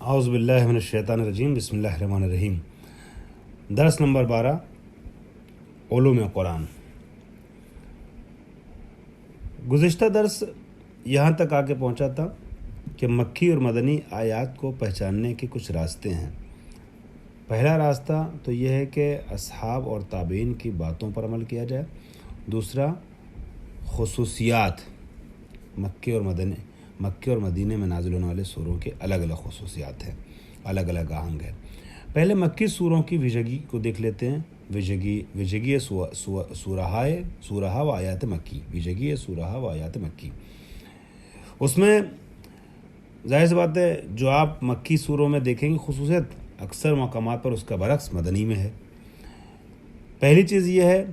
اعوذ باللہ من الشیطان الرجیم، بسم اللہ الرحمن الرحیم۔ درس نمبر 12، علوم قرآن۔ گزشتہ درس یہاں تک آ کے پہنچا تھا کہ مکی اور مدنی آیات کو پہچاننے کے کچھ راستے ہیں۔ پہلا راستہ تو یہ ہے کہ اصحاب اور تابعین کی باتوں پر عمل کیا جائے۔ دوسرا، خصوصیات مکی اور مدینے میں نازل ہونے والے سوروں کے الگ الگ خصوصیات ہیں، الگ الگ آہنگ ہیں۔ پہلے مکی سوروں کی ویژگی کو دیکھ لیتے ہیں۔ ویژگی سورہ و آیات مکی، ویژگی سورہ و آیات مکی۔ اس میں ظاہر سی بات ہے جو آپ مکی سوروں میں دیکھیں گے خصوصیت اکثر مقامات پر اس کا برعکس مدنی میں ہے۔ پہلی چیز یہ ہے،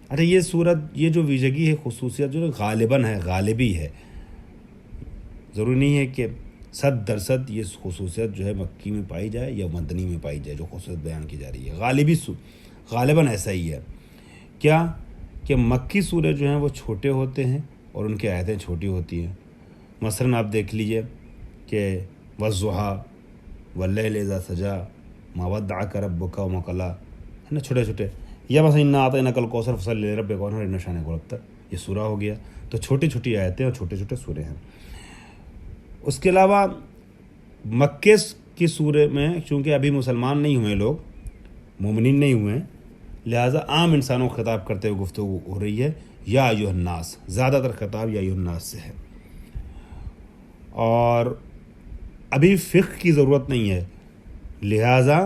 اچھا یہ صورت، یہ جو ویژگی ہے، خصوصیت جو غالباً ہے، غالبی ہے، ضروری نہیں ہے کہ 100% یہ خصوصیت جو ہے مکی میں پائی جائے یا مدنی میں پائی جائے۔ جو خصوصیت بیان کی جا رہی ہے غالباً ایسا ہی ہے۔ کیا کہ مکی سورے جو ہیں وہ چھوٹے ہوتے ہیں اور ان کی آیتیں چھوٹی ہوتی ہیں۔ مثلاً آپ دیکھ لیجئے کہ والضحیٰ واللیل اذا سجا ما ودعک ربک وما قلی، ہے نا، چھوٹے چھوٹے، یا مثلا انا اعطیناک الکوثر فصلی لربک وانحر ان شانک هو الابتر، یہ سورہ ہو گیا۔ تو چھوٹی چھوٹی آیتیں اور چھوٹے چھوٹے سورے ہیں۔ اس کے علاوہ مکے کی سورے میں چونکہ ابھی مسلمان نہیں ہوئے لوگ، مومنین نہیں ہوئے ہیں، لہٰذا عام انسانوں کو خطاب کرتے ہوئے گفتگو ہو رہی ہے۔ یا ایھا الناس، زیادہ تر خطاب یا ایھا الناس سے ہے، اور ابھی فقہ کی ضرورت نہیں ہے، لہٰذا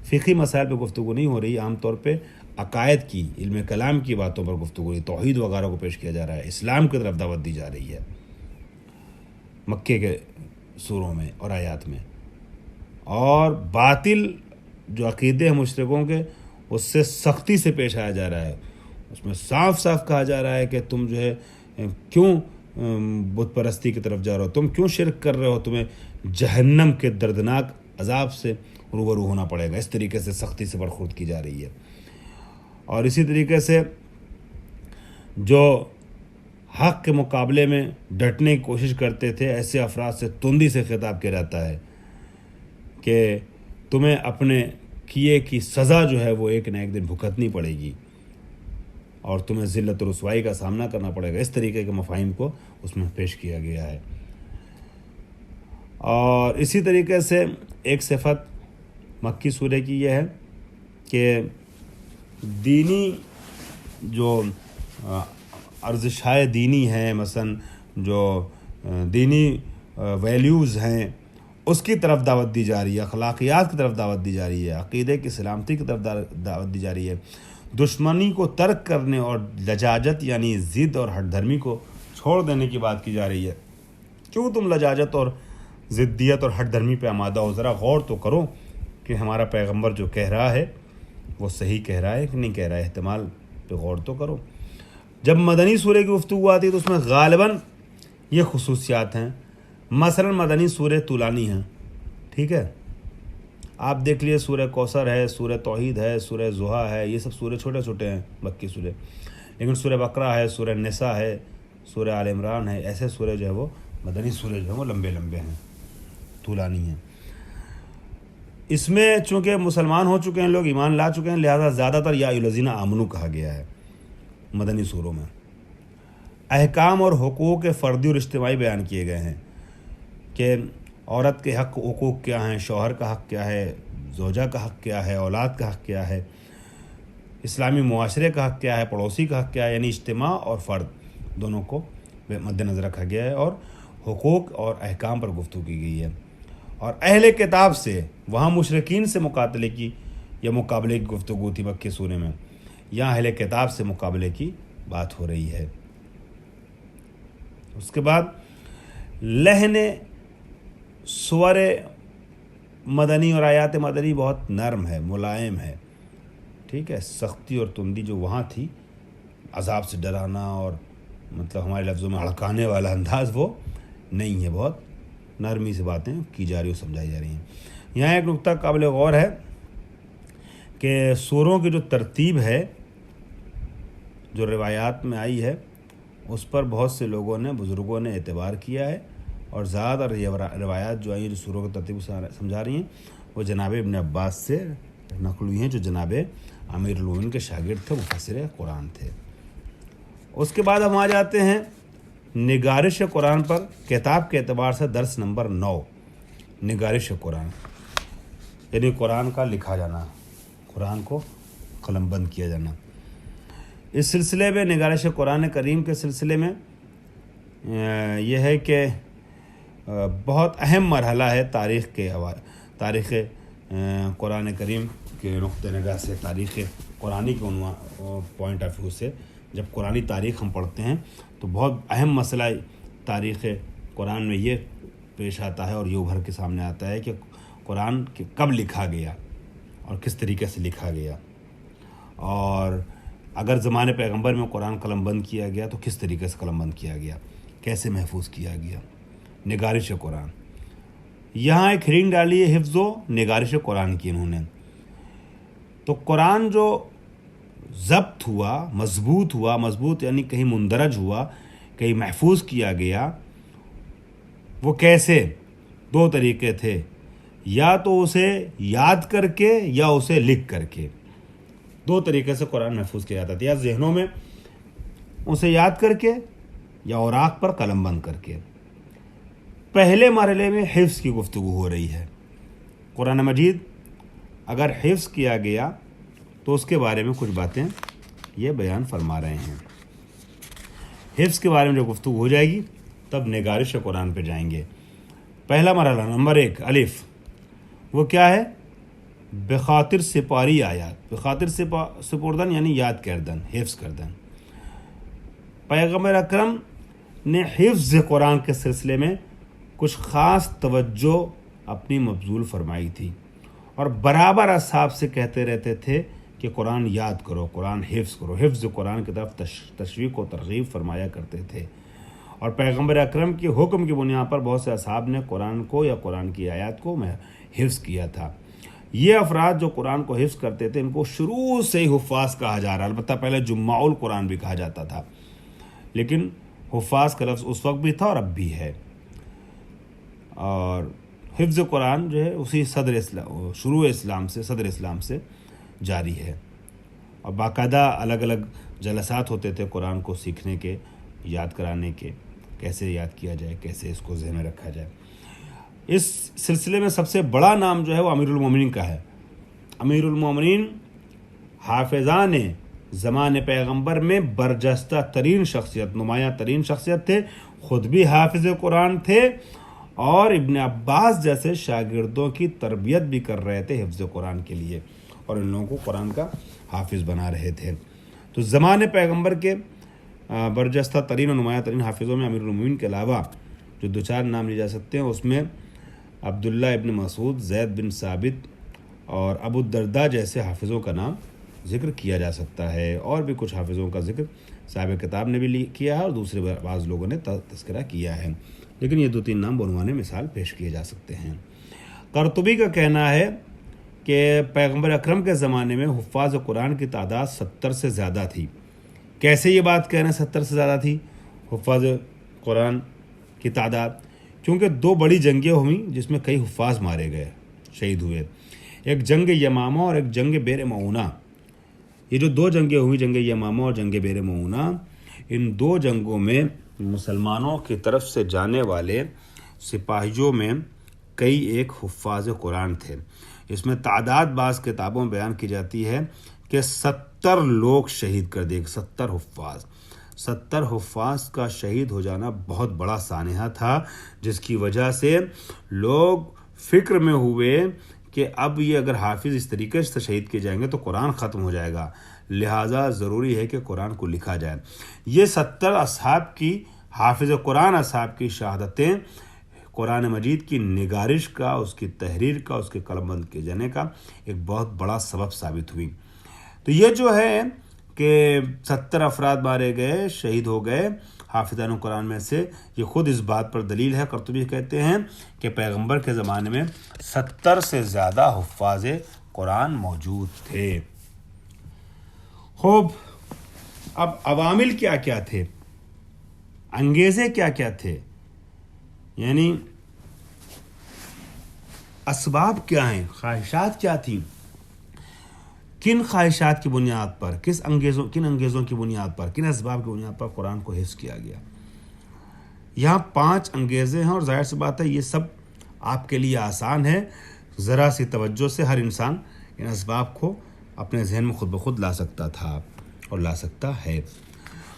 فقہی مسائل پہ گفتگو نہیں ہو رہی۔ عام طور پہ عقائد کی، علم کلام کی باتوں پر گفتگو ہو رہی، توحید وغیرہ کو پیش کیا جا رہا ہے، اسلام کی طرف دعوت دی جا رہی ہے مکے کے سوروں میں اور آیات میں۔ اور باطل جو عقیدے ہیں مشرکوں کے، اس سے سختی سے پیش آیا جا رہا ہے۔ اس میں صاف صاف کہا جا رہا ہے کہ تم جو ہے کیوں بت پرستی کی طرف جا رہے ہو، تم کیوں شرک کر رہے ہو، تمہیں جہنم کے دردناک عذاب سے روبرو ہونا پڑے گا۔ اس طریقے سے سختی سے برخورد کی جا رہی ہے۔ اور اسی طریقے سے جو حق کے مقابلے میں ڈٹنے کی کوشش کرتے تھے، ایسے افراد سے تندی سے خطاب کیا جاتا ہے کہ تمہیں اپنے کیے کی سزا جو ہے وہ ایک نہ ایک دن بھگتنی پڑے گی اور تمہیں ذلت و رسوائی کا سامنا کرنا پڑے گا۔ اس طریقے کے مفاہیم کو اس میں پیش کیا گیا ہے۔ اور اسی طریقے سے ایک صفت مکی سورہ کی یہ ہے کہ دینی جو ارزشائے دینی ہیں، مثلا جو دینی ویلیوز ہیں، اس کی طرف دعوت دی جا رہی ہے، اخلاقیات کی طرف دعوت دی جا رہی ہے، عقیدے کی سلامتی کی طرف دعوت دی جا رہی ہے، دشمنی کو ترک کرنے اور لجاجت یعنی ضد اور ہٹ دھرمی کو چھوڑ دینے کی بات کی جا رہی ہے۔ کیوں تم لجاجت اور ضدیت اور ہٹ دھرمی پہ آمادہ ہو؟ ذرا غور تو کرو کہ ہمارا پیغمبر جو کہہ رہا ہے وہ صحیح کہہ رہا ہے کہ نہیں کہہ رہا ہے، احتمال پہ غور تو کرو۔ جب مدنی سورہ کی گفتگو آتی ہے تو اس میں غالباً یہ خصوصیات ہیں۔ مثلا مدنی سورہ طولانی ہیں، ٹھیک ہے، آپ دیکھ لیے سورہ کوثر ہے، سورہ توحید ہے، سورہ ضحیٰ ہے، یہ سب سورہ چھوٹے چھوٹے ہیں مکی سورہ۔ لیکن سورہ بقرہ ہے، سورہ نساء ہے، سورہ آل عمران ہے، ایسے سورہ جو ہے وہ مدنی سورہ جو ہے وہ لمبے لمبے ہیں، طولانی ہیں۔ اس میں چونکہ مسلمان ہو چکے ہیں لوگ، ایمان لا چکے ہیں، لہذا زیادہ تر یا ایھا الذین آمنوا کہا گیا ہے مدنی سوروں میں۔ احکام اور حقوق فردی اور اجتماعی بیان کیے گئے ہیں کہ عورت کے حقوق کیا ہیں، شوہر کا حق کیا ہے، زوجہ کا حق کیا ہے، اولاد کا حق کیا ہے، اسلامی معاشرے کا حق کیا ہے، پڑوسی کا حق کیا ہے، یعنی اجتماع اور فرد دونوں کو مد نظر رکھا گیا ہے اور حقوق اور احکام پر گفتگو کی گئی ہے۔ اور اہل کتاب سے، وہاں مشرکین سے مقابلے کی یا مقابلے کی گفتگو تھی مکی سورے میں، یہاں اہل کتاب سے مقابلے کی بات ہو رہی ہے۔ اس کے بعد لہن سور مدنی اور آیات مدنی بہت نرم ہے، ملائم ہے، ٹھیک ہے۔ سختی اور تندی جو وہاں تھی، عذاب سے ڈرانا اور مطلب ہمارے لفظوں میں ہڑکانے والا انداز وہ نہیں ہے، بہت نرمی سے باتیں کی جا رہی ہیں، سمجھائی جا رہی ہیں۔ یہاں ایک نقطہ قابل غور ہے کہ سوروں کی جو ترتیب ہے جو روایات میں آئی ہے، اس پر بہت سے لوگوں نے، بزرگوں نے اعتبار کیا ہے اور زیادہ روایات جو ہیں جو سوروں کی ترتیب سمجھا رہی ہیں وہ جناب ابن عباس سے نقل ہوئی ہیں، جو جناب امیر المومنین کے شاگرد تھے، مفسر قرآن تھے۔ اس کے بعد ہم آ جاتے ہیں نگارش قرآن پر۔ کتاب کے اعتبار سے درس نمبر 9، نگارش قرآن یعنی قرآن کا لکھا جانا، قرآن کو قلم بند کیا جانا۔ اس سلسلے میں نگارش قرآن کریم کے سلسلے میں یہ ہے کہ بہت اہم مرحلہ ہے تاریخ قرآن کریم کے نقطۂ نگاہ سے، تاریخ قرآنی کے پوائنٹ آف ویو سے جب قرآنی تاریخ ہم پڑھتے ہیں تو بہت اہم مسئلہ تاریخ قرآن میں یہ پیش آتا ہے اور یہ ابھر کے سامنے آتا ہے کہ قرآن کب لکھا گیا اور کس طریقے سے لکھا گیا، اور اگر زمانے پیغمبر میں قرآن قلم بند کیا گیا تو کس طریقے سے قلم بند کیا گیا، کیسے محفوظ کیا گیا۔ نگارش قرآن، یہاں ایک ہیڈنگ ڈالی ہے حفظ و نگارش قرآن کی انہوں نے۔ تو قرآن جو ضبط ہوا، مضبوط یعنی کہیں مندرج ہوا، کہیں محفوظ کیا گیا، وہ کیسے؟ 2 طریقے تھے، یا تو اسے یاد کر کے یا اسے لکھ کر کے۔ 2 طریقے سے قرآن محفوظ کیا جاتا تھا، یا ذہنوں میں اسے یاد کر کے یا اوراق پر قلم بند کر کے۔ پہلے مرحلے میں حفظ کی گفتگو ہو رہی ہے۔ قرآن مجید اگر حفظ کیا گیا تو اس کے بارے میں کچھ باتیں یہ بیان فرما رہے ہیں۔ حفظ کے بارے میں جو گفتگو ہو جائے گی تب نگارش قرآن پہ جائیں گے۔ پہلا مرحلہ نمبر 1 الف، وہ کیا ہے؟ بخاطر سپاری آیات، بخاطر سپردن یعنی یاد کردن، حفظ کردن۔ پیغمبر اکرم نے حفظ قرآن کے سلسلے میں کچھ خاص توجہ اپنی مبذول فرمائی تھی، اور برابر اصحاب سے کہتے رہتے تھے کہ قرآن یاد کرو، قرآن حفظ کرو، حفظ قرآن کی طرف تشویق و ترغیب فرمایا کرتے تھے۔ اور پیغمبر اکرم کے حکم کی بنیاد پر بہت سے اصحاب نے قرآن کو یا قرآن کی آیات کو حفظ کیا تھا۔ یہ افراد جو قرآن کو حفظ کرتے تھے ان کو شروع سے ہی حفاظ کہا جا رہا، البتہ پہلے جماع القرآن بھی کہا جاتا تھا، لیکن حفاظ کا لفظ اس وقت بھی تھا اور اب بھی ہے۔ اور حفظ قرآن جو ہے اسی صدر اسلام سے جاری ہے، اور باقاعدہ الگ الگ جلسات ہوتے تھے قرآن کو سیکھنے کے، یاد کرانے کے، کیسے یاد کیا جائے، کیسے اس کو ذہن میں رکھا جائے۔ اس سلسلے میں سب سے بڑا نام جو ہے وہ امیر المومنین کا ہے۔ امیر المومنین حافظان زمان پیغمبر میں برجستہ ترین شخصیت، نمایاں ترین شخصیت تھے، خود بھی حافظ قرآن تھے اور ابن عباس جیسے شاگردوں کی تربیت بھی کر رہے تھے حفظ قرآن کے لیے، اور ان لوگوں کو قرآن کا حافظ بنا رہے تھے۔ تو زمان پیغمبر کے برجستہ ترین اور نمایاں ترین حافظوں میں امیر المومنین کے علاوہ جو 2-4 نام لیے جا سکتے ہیں، اس میں عبداللہ ابن مسعود، زید بن ثابت اور ابو الدرداء جیسے حافظوں کا نام ذکر کیا جا سکتا ہے، اور بھی کچھ حافظوں کا ذکر صاحب کتاب نے بھی کیا ہے اور دوسرے بعض لوگوں نے تذکرہ کیا ہے، لیکن یہ 2-3 نام بعنوان مثال پیش کیے جا سکتے ہیں۔ قرطبی کا کہنا ہے کہ پیغمبر اکرم کے زمانے میں حفاظ قرآن کی تعداد 70 سے زیادہ تھی۔ کیسے یہ بات کہہ رہے ہیں 70 سے زیادہ تھی حفاظ قرآن کی تعداد؟ کیونکہ 2 بڑی جنگیں ہوئیں جس میں کئی حفاظ مارے گئے، شہید ہوئے۔ ایک جنگ یمامہ اور ایک جنگ بیر معونہ۔ یہ جو 2 جنگیں ہوئیں، جنگ یمامہ اور جنگ بیر معونہ، ان 2 جنگوں میں مسلمانوں کی طرف سے جانے والے سپاہیوں میں کئی ایک حفاظ قرآن تھے۔ اس میں تعداد بعض کتابوں میں بیان کی جاتی ہے کہ 70 لوگ شہید کر دیے، 70 حفاظ کا شہید ہو جانا بہت بڑا سانحہ تھا، جس کی وجہ سے لوگ فکر میں ہوئے کہ اب یہ اگر حافظ اس طریقے سے شہید کیے جائیں گے تو قرآن ختم ہو جائے گا، لہٰذا ضروری ہے کہ قرآن کو لکھا جائے۔ یہ 70 اصحاب کی، حافظ قرآن اصحاب کی شہادتیں قرآن مجید کی نگارش کا، اس کی تحریر کا، اس کے قلم بند کیے جانے کا ایک بہت بڑا سبب ثابت ہوئی۔ تو یہ جو ہے کہ 70 افراد مارے گئے، شہید ہو گئے حافظان قرآن میں سے، یہ خود اس بات پر دلیل ہے۔ قرطبی کہتے ہیں کہ پیغمبر کے زمانے میں 70 سے زیادہ حفاظ قرآن موجود تھے۔ خوب، اب عوامل کیا کیا تھے، انگیزے کیا کیا تھے، یعنی اسباب کیا ہیں، خواہشات کیا تھیں، کن خواہشات کی بنیاد پر، کن انگیزوں کی بنیاد پر، کن اسباب کی بنیاد پر قرآن کو حفظ کیا گیا. یہاں 5 انگیزے ہیں، اور ظاہر سی بات ہے یہ سب آپ کے لیے آسان ہے. ذرا سی توجہ سے ہر انسان ان اسباب کو اپنے ذہن میں خود بخود لا سکتا تھا اور لا سکتا ہے.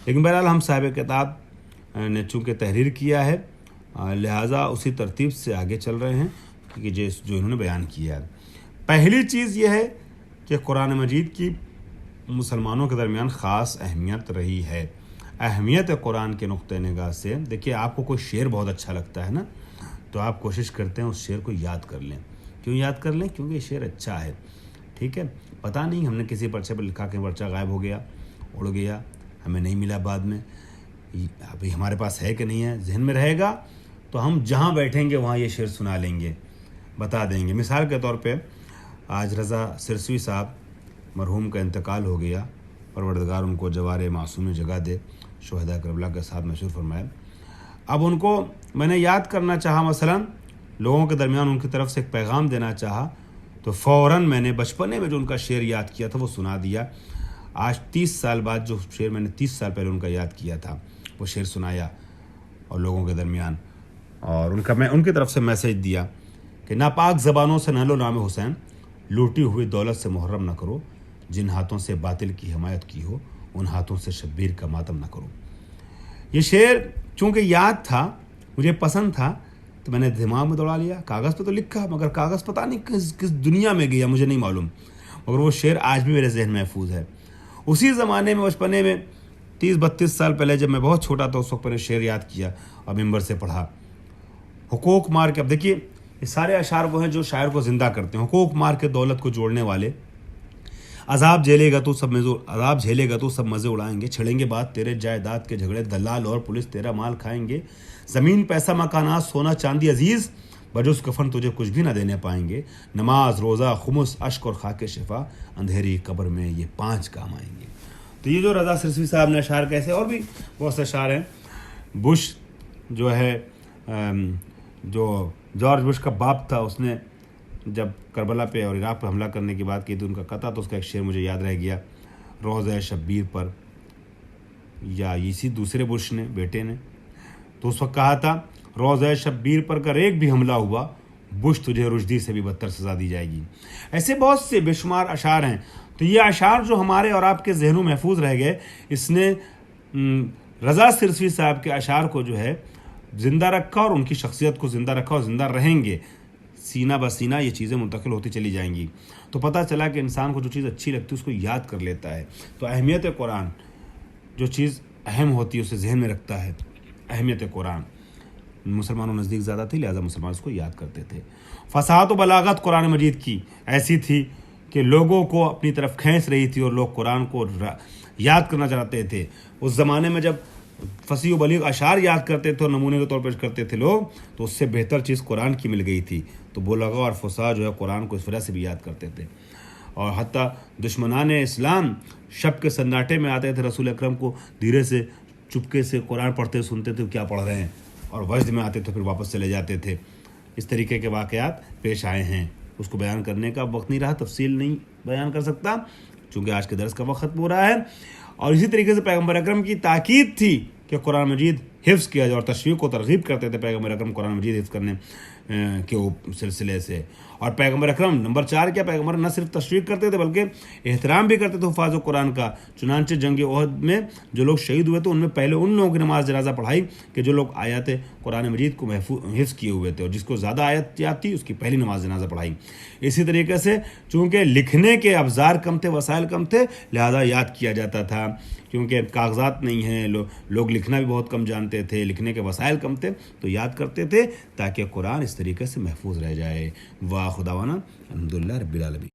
لیکن بہرحال ہم صاحب کتاب نے چونکہ تحریر کیا ہے، لہٰذا اسی ترتیب سے آگے چل رہے ہیں کہ جو انہوں نے بیان کیا ہے. پہلی چیز یہ ہے کہ قرآن مجید کی مسلمانوں کے درمیان خاص اہمیت رہی ہے. اہمیت قرآن کے نقطۂ نگاہ سے دیکھیے، آپ کو کوئی شعر بہت اچھا لگتا ہے نا، تو آپ کوشش کرتے ہیں اس شعر کو یاد کر لیں. کیوں یاد کر لیں؟ کیونکہ یہ شعر اچھا ہے. ٹھیک ہے، پتہ نہیں ہم نے کسی پرچے پر لکھا کہ پرچہ غائب ہو گیا، اڑ گیا، ہمیں نہیں ملا بعد میں، ابھی ہمارے پاس ہے کہ نہیں ہے، ذہن میں رہے گا تو ہم جہاں بیٹھیں گے وہاں یہ شعر سنا لیں گے، بتا دیں گے. مثال کے طور پہ آج رضا سرسوی صاحب مرحوم کا انتقال ہو گیا، پروردگار ان کو جوار معصومی جگہ دے، شہداء کربلا کے ساتھ مشہور فرمائے. اب ان کو میں نے یاد کرنا چاہا، مثلا لوگوں کے درمیان ان کی طرف سے ایک پیغام دینا چاہا، تو فوراً میں نے بچپنے میں جو ان کا شعر یاد کیا تھا وہ سنا دیا. آج 30 سال بعد جو شعر میں نے 30 سال پہلے ان کا یاد کیا تھا وہ شعر سنایا اور لوگوں کے درمیان، اور میں ان کی طرف سے میسیج دیا کہ ناپاک زبانوں سے نہ لو نام حسین، لوٹی ہوئی دولت سے محرم نہ کرو، جن ہاتھوں سے باطل کی حمایت کی ہو ان ہاتھوں سے شبیر کا ماتم نہ کرو. یہ شعر چونکہ یاد تھا، مجھے پسند تھا، تو میں نے دماغ میں دوڑا لیا. کاغذ پہ تو لکھا، مگر کاغذ پتہ نہیں کس دنیا میں گیا، مجھے نہیں معلوم، مگر وہ شعر آج بھی میرے ذہن میں محفوظ ہے. اسی زمانے میں بچپنے میں 30-32 سال پہلے جب میں بہت چھوٹا تھا، اس وقت میں نے شعر یاد کیا اور ممبر سے پڑھا. حقوق مار کے، اب دیکھیے یہ سارے اشعار وہ ہیں جو شاعر کو زندہ کرتے ہیں. حقوق مار کے دولت کو جوڑنے والے، عذاب جھیلے گا تو سب مزے اڑائیں گے، چھڑیں گے بات تیرے جائیداد کے جھگڑے، دلال اور پولیس تیرا مال کھائیں گے. زمین پیسہ مکانات سونا چاندی عزیز، بجز کفن تجھے کچھ بھی نہ دینے پائیں گے. نماز روزہ خمس اشک اور خاک شفا، اندھیری قبر میں یہ 5 کام آئیں گے. تو یہ جو رضا سرسوی صاحب نے اشعار کیسے، اور بھی بہت سے اشعار ہیں. بش جو ہے، جو جارج بش کا باپ تھا، اس نے جب کربلا پہ اور عراق پہ حملہ کرنے کی بات کی تو ان کا قطع، تو اس کا ایک شعر مجھے یاد رہ گیا، روضہ شبیر پر، یا اسی دوسرے بش نے، بیٹے نے، تو اس وقت کہا تھا روضہ شبیر پر اگر ایک بھی حملہ ہوا، بش تجھے رشدی سے بھی بدتر سزا دی جائے گی. ایسے بہت سے بے شمار اشعار ہیں. تو یہ اشعار جو ہمارے اور آپ کے ذہنوں میں محفوظ رہ گئے، اس نے رضا سرسوی صاحب کے اشعار کو جو ہے زندہ رکھا، اور ان کی شخصیت کو زندہ رکھا، اور زندہ رہیں گے. سینہ بسینہ یہ چیزیں منتقل ہوتی چلی جائیں گی. تو پتہ چلا کہ انسان کو جو چیز اچھی لگتی ہے اس کو یاد کر لیتا ہے. تو اہمیت قرآن، جو چیز اہم ہوتی ہے اسے ذہن میں رکھتا ہے. اہمیت قرآن مسلمانوں نزدیک زیادہ تھی، لہذا مسلمان اس کو یاد کرتے تھے. فصاحت و بلاغت قرآن مجید کی ایسی تھی کہ لوگوں کو اپنی طرف کھینچ رہی تھی، اور لوگ قرآن کو یاد کرنا چاہتے تھے. اس زمانے میں جب فصیح و بلیغ اشعار یاد کرتے تھے اور نمونے کے طور پر کرتے تھے لوگ، تو اس سے بہتر چیز قرآن کی مل گئی تھی. تو بلغاء اور فصاح جو ہے قرآن کو اس وجہ سے بھی یاد کرتے تھے. اور حتیٰ دشمنان اسلام شب کے سناٹے میں آتے تھے، رسول اکرم کو دھیرے سے چپکے سے قرآن پڑھتے سنتے تھے کیا پڑھ رہے ہیں، اور وجد میں آتے تھے پھر واپس چلے جاتے تھے. اس طریقے کے واقعات پیش آئے ہیں. اس کو بیان کرنے کا وقت نہیں رہا، تفصیل نہیں بیان کر سکتا چونکہ آج کے درس کا وقت ختم ہو رہا ہے. اور اسی طریقے سے پیغمبر اکرم کی تاکید تھی کہ قرآن مجید حفظ کیا جائے، اور تشویق و ترغیب کرتے تھے پیغمبر اکرم قرآن مجید حفظ کرنے کے سلسلے سے. اور پیغمبر اکرم نمبر 4 کیا، پیغمبر نہ صرف تشویق کرتے تھے بلکہ احترام بھی کرتے تھے حفاظ قرآن کا. چنانچہ جنگ احد میں جو لوگ شہید ہوئے تھے ان میں پہلے ان لوگوں کی نماز جنازہ پڑھائی کہ جو لوگ آیات قرآن مجید کو حفظ کیے ہوئے تھے، اور جس کو زیادہ آیت یاد تھی اس کی پہلی نماز جنازہ پڑھائی. اسی طریقے سے چونکہ لکھنے کے افزار کم تھے، وسائل کم تھے، لہذا یاد کیا جاتا تھا. کیونکہ کاغذات نہیں ہیں، لوگ لکھنا بھی بہت کم جانتے تھے، لکھنے کے وسائل کم تھے، تو یاد کرتے تھے تاکہ قرآن اس طریقے سے محفوظ رہ جائے. واہ خداونا الحمدللہ رب العالمین.